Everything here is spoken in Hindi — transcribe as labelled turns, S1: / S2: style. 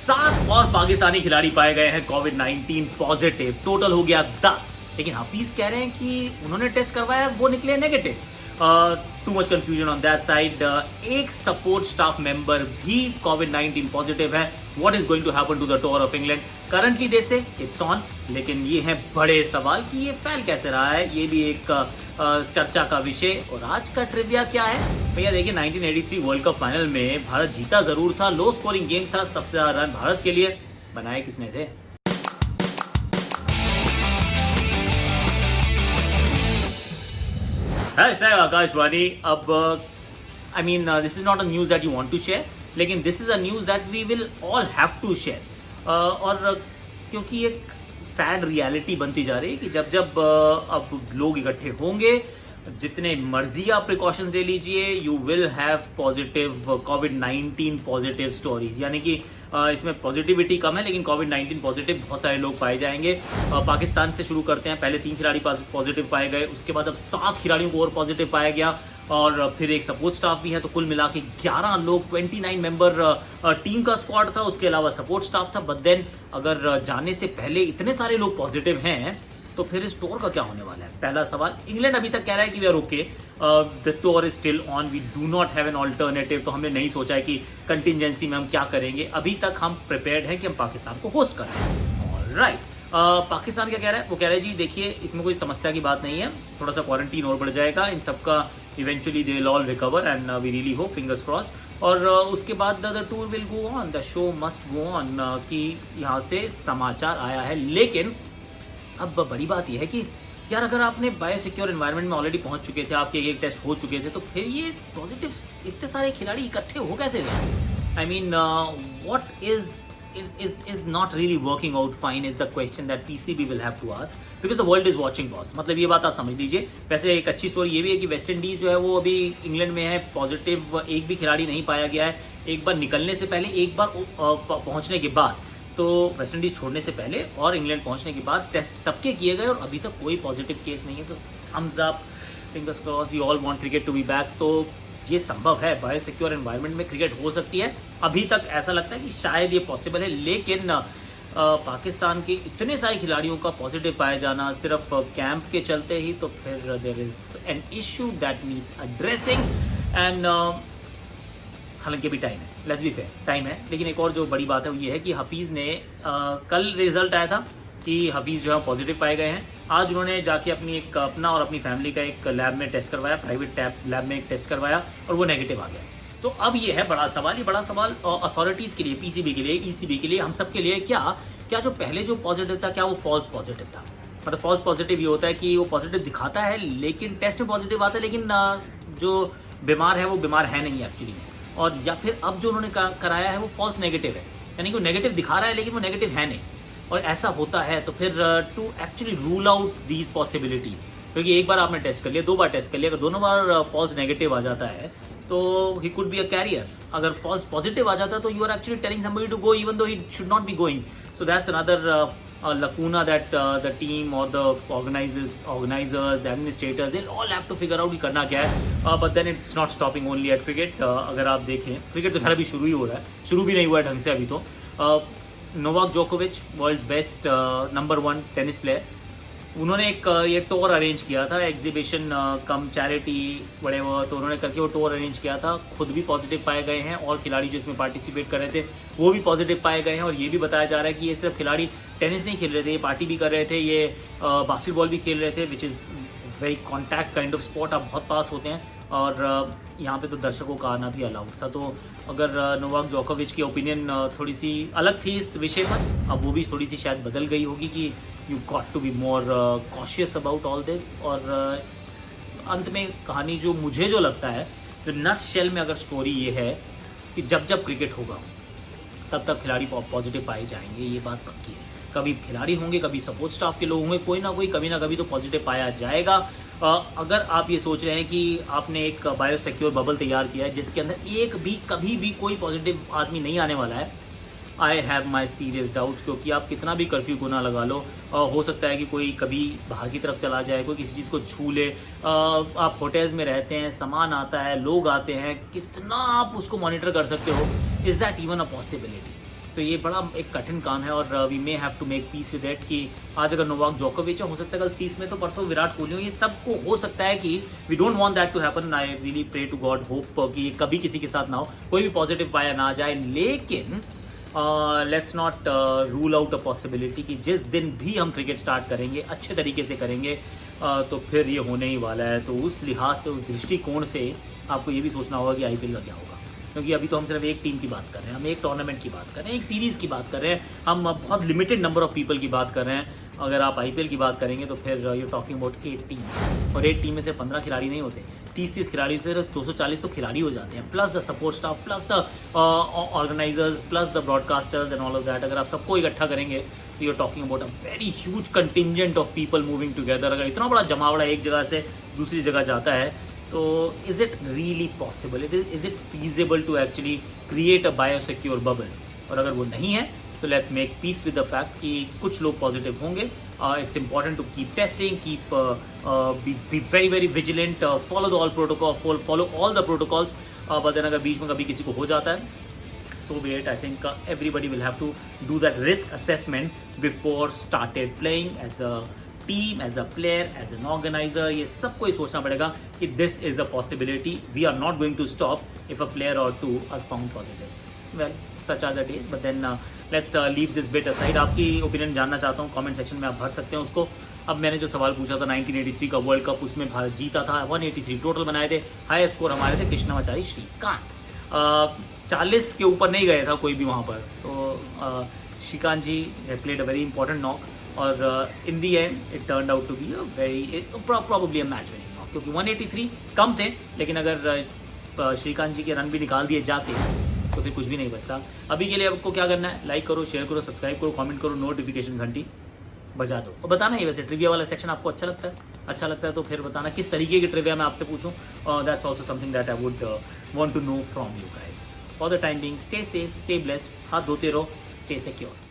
S1: 7 और पाकिस्तानी खिलाड़ी पाए गए हैं कोविड-19 पॉजिटिव। टोटल हो गया 10। लेकिन हफीज कह रहे हैं कि उन्होंने टेस्ट करवाया, वो निकले negative. Too much confusion on that side. एक सपोर्ट स्टाफ मेंबर भी कोविड-19 पॉजिटिव है। What is going to happen to the tour of England? Currently they say it's on, लेकिन ये है बड़े सवाल कि ये फैल कैसे रहा है। ये भी एक चर्चा का विषय। और आज का ट्रिविया क्या है भैया? देखिए, 1983 वर्ल्ड कप फाइनल में भारत जीता जरूर था, लो स्कोरिंग गेम था, सबसे ज्यादा रन भारत के लिए बनाए किसने थे? आकाशवाणी। अब I mean this is not a news that you want to share, लेकिन this is a news that we will all have to share. और क्योंकि एक सैड रियलिटी बनती जा रही है कि जब जब अब लोग इकट्ठे होंगे, जितने मर्जी आप प्रिकॉशंस ले लीजिए, you will have positive covid positive stories. यानी कि इसमें पॉजिटिविटी कम है, लेकिन कोविड-19 पॉजिटिव बहुत सारे लोग पाए जाएंगे। पाकिस्तान से शुरू करते हैं। पहले 3 खिलाड़ी पॉजिटिव पाए गए, उसके बाद अब 7 खिलाड़ियों को और पॉजिटिव पाया गया, और फिर एक सपोर्ट स्टाफ भी है। तो कुल मिला के 11 लोग, 29 मेंबर टीम का स्क्वाड था, उसके अलावा सपोर्ट स्टाफ था। बट देन अगर जाने से पहले इतने सारे लोग पॉजिटिव हैं, तो फिर इस टूर का क्या होने वाला है? पहला सवाल। इंग्लैंड अभी तक कह रहा है कि we are okay, the tour is still on, we do not have an alternative. तो हमने नहीं सोचा है कि कंटिजेंसी में हम क्या करेंगे। अभी तक हम प्रिपेयर्ड हैं कि हम पाकिस्तान को होस्ट कर रहे हैं। ऑलराइट। पाकिस्तान क्या कह रहा है? वो कह रहा है जी देखिए, इसमें कोई समस्या की बात नहीं है, थोड़ा सा क्वारंटीन और बढ़ जाएगा, इन सबका eventually they will all recover and we really hope, fingers crossed. और उसके बाद the tour will go on, the show must go on. कि यहाँ से समाचार आया है। लेकिन अब बड़ी बात यह है कि यार, अगर आपने बायोसिक्योर एनवायरनमेंट में ऑलरेडी पहुंच चुके थे, आपके एक टेस्ट हो चुके थे, तो फिर ये पॉजिटिव इतने सारे खिलाड़ी इकट्ठे हो कैसे गए? I mean what is not really working out fine is the question that PCB will have to ask, because the world is watching boss। मतलब ये बात आप समझ लीजिए। वैसे एक अच्छी स्टोरी ये भी है कि वेस्ट इंडीज जो है वो अभी इंग्लैंड में है, पॉजिटिव एक भी खिलाड़ी नहीं पाया गया है। एक बार निकलने से पहले, एक बार पहुंचने के बाद, तो वेस्ट इंडीज छोड़ने से पहले और इंग्लैंड पहुंचने के बाद टेस्ट सबके किए गए और अभी तक कोई पॉजिटिव केस नहीं है। So thumbs up, fingers crossed, we all want cricket to be back. तो ये संभव है, बायोसिक्योर एनवायरनमेंट में क्रिकेट हो सकती है। अभी तक ऐसा लगता है कि शायद ये पॉसिबल है, लेकिन पाकिस्तान के इतने सारे खिलाड़ियों का पॉजिटिव पाया जाना सिर्फ कैंप के चलते ही, तो फिर there is an issue that needs addressing. And हालांकि अभी टाइम है, लेट्स बी फेयर, टाइम है। लेकिन एक और जो बड़ी बात है वो ये है कि हफीज ने कल रिजल्ट आया था कि हफीज जो है पॉजिटिव पाए गए हैं। आज उन्होंने जाके अपना और अपनी फैमिली का एक लैब में टेस्ट करवाया, प्राइवेट लैब में एक टेस्ट करवाया, और वो नेगेटिव आ गया। तो अब ये है बड़ा सवाल। ये बड़ा सवाल अथॉरिटीज के लिए, पीसीबी के लिए, ईसीबी के लिए, हम सब के लिए, क्या जो पहले जो पॉजिटिव था, क्या वो फॉल्स पॉजिटिव था? मतलब फॉल्स पॉजिटिव ये होता है कि वो पॉजिटिव दिखाता है, लेकिन टेस्ट में पॉजिटिव आता है, लेकिन जो बीमार है वो बीमार है नहीं एक्चुअली में। और या फिर अब जो उन्होंने कराया है वो फॉल्स नेगेटिव है, यानी कि वो नेगेटिव दिखा रहा है लेकिन वो नेगेटिव है नहीं। और ऐसा होता है तो फिर to actually rule out these possibilities, क्योंकि एक बार आपने टेस्ट कर लिया, 2 बार टेस्ट कर लिया, अगर दोनों बार फॉल्स नेगेटिव आ जाता है तो he could be a carrier. अगर फॉल्स पॉजिटिव आ जाता है तो you are actually telling somebody to go even though he should not be going. So that's another lacuna that the team or the organizers, administrators, they'll all have to figure out कि करना क्या है। but then it's not stopping only at cricket। अगर आप देखें, क्रिकेट तो खैर अभी शुरू ही हो रहा है, शुरू भी नहीं हुआ है ढंग से अभी तो। नोवाक जोकोविच, world's best number 1 tennis player, उन्होंने एक ये टूर अरेंज किया था, एग्जीबिशन कम चैरिटी बड़े वो, तो उन्होंने करके वो टूर अरेंज किया था। खुद भी पॉजिटिव पाए गए हैं और खिलाड़ी जो इसमें पार्टिसिपेट कर रहे थे वो भी पॉजिटिव पाए गए हैं। और ये भी बताया जा रहा है कि ये सिर्फ खिलाड़ी टेनिस नहीं खेल रहे थे, ये पार्टी भी कर रहे थे, ये बास्केटबॉल भी खेल रहे थे, which is very contact kind of sport. आप बहुत पास होते हैं और यहाँ पे तो दर्शकों का आना भी अलाउड था। तो अगर नोवाक जोकोविच की ओपिनियन थोड़ी सी अलग थी इस विषय पर, अब वो भी थोड़ी सी शायद बदल गई होगी कि you got to be more cautious about all this. और अंत में कहानी जो मुझे जो लगता है, जो नट शेल में अगर स्टोरी ये है कि जब जब क्रिकेट होगा तब तक खिलाड़ी पॉजिटिव पाए जाएंगे, ये बात पक्की है। कभी खिलाड़ी होंगे, कभी सपोर्ट स्टाफ के लोग होंगे, कोई ना कोई कभी ना कभी तो पॉजिटिव पाया जाएगा। अगर आप ये सोच रहे हैं कि आपने एक बायोसिक्योर बबल तैयार किया है जिसके अंदर एक भी कभी भी कोई पॉजिटिव आदमी नहीं आने वाला है, I have my serious doubts. क्योंकि आप कितना भी कर्फ्यू गुना लगा लो, हो सकता है कि कोई कभी बाहर की तरफ चला जाए, कोई किसी चीज़ को छू ले। आप होटल्स में रहते हैं, सामान आता है, लोग आते हैं, कितना आप उसको मॉनिटर कर सकते हो? Is that even a possibility? तो ये बड़ा एक कठिन काम है और we may have to make peace with that कि आज अगर नोवाक जोकोविच हो सकता है कल स्टीव स्मिथ, तो परसों विराट कोहली हो, ये सबको हो सकता है कि we don't want that to happen. I really pray to God, hope कि ये कभी किसी के साथ ना हो, कोई भी पॉजिटिव पाया ना जाए। लेकिन let's not rule out a possibility कि जिस दिन भी हम क्रिकेट स्टार्ट करेंगे अच्छे तरीके से करेंगे तो फिर ये होने ही वाला है। तो उस लिहाज से, उस दृष्टिकोण से आपको ये भी सोचना होगा कि आईपीएल का क्या होगा, क्योंकि अभी तो हम सिर्फ एक टीम की बात कर रहे हैं, हम एक टूर्नामेंट की बात कर रहे हैं, एक सीरीज की बात कर रहे हैं, हम बहुत लिमिटेड नंबर ऑफ पीपल की बात कर रहे हैं। अगर आप आईपीएल की बात करेंगे तो फिर यू टॉकिंग अबाउट 8 टीम, और 8 टीम में से 15 खिलाड़ी नहीं होते, 30-30 खिलाड़ी से 240 तो खिलाड़ी हो जाते हैं, plus the support staff, plus the organisers, plus the broadcasters and all of that. अगर आप सबको इकट्ठा करेंगे तो you are talking about a very huge contingent of people moving together. अगर इतना बड़ा जमावड़ा एक जगह से दूसरी जगह जाता है तो is it really possible, is it feasible to actually create a biosecure bubble? और अगर वो नहीं है so let's make peace with the fact कि कुछ लोग पॉजिटिव होंगे। It's important to keep testing, keep be very very vigilant, follow the all protocol, follow all the protocols. But then अगर बीच में कभी किसी को हो जाता है, so be it. I think everybody will have to do that risk assessment before started playing as a team, as a player, as an organizer. ये सबको ही सोचना पड़ेगा कि this is a possibility. We are not going to stop if a player or two are found positive. Well, such are the days. But then let's leave this bit aside. आपकी ओपिनियन जानना चाहता हूँ, कमेंट सेक्शन में आप भर सकते हैं उसको। अब मैंने जो सवाल पूछा था 1983 का वर्ल्ड कप, उसमें भारत जीता था, 183 टोटल बनाए थे, हाईएस्ट स्कोर हमारे थे कृष्णामाचारी श्रीकांत। 40 के ऊपर नहीं गए था कोई भी वहाँ पर। तो Shrikant ji played a very important knock, और in the end it turn out to be a very probably a match winning knock, क्योंकि 183 कम थे, लेकिन अगर श्रीकांत जी के रन भी निकाल दिए जाते तो फिर कुछ भी नहीं बचता। अभी के लिए आपको क्या करना है, लाइक करो, शेयर करो, सब्सक्राइब करो, कमेंट करो, नोटिफिकेशन घंटी बजा दो, और बताना ये वैसे ट्रिविया वाला सेक्शन आपको अच्छा लगता है। अच्छा लगता है तो फिर बताना किस तरीके की ट्रिविया मैं आपसे पूछूं। That's also something that I would want to know from you guys. For the time being, stay safe, stay blessed, हाथ धोते रहो, स्टे सिक्योर।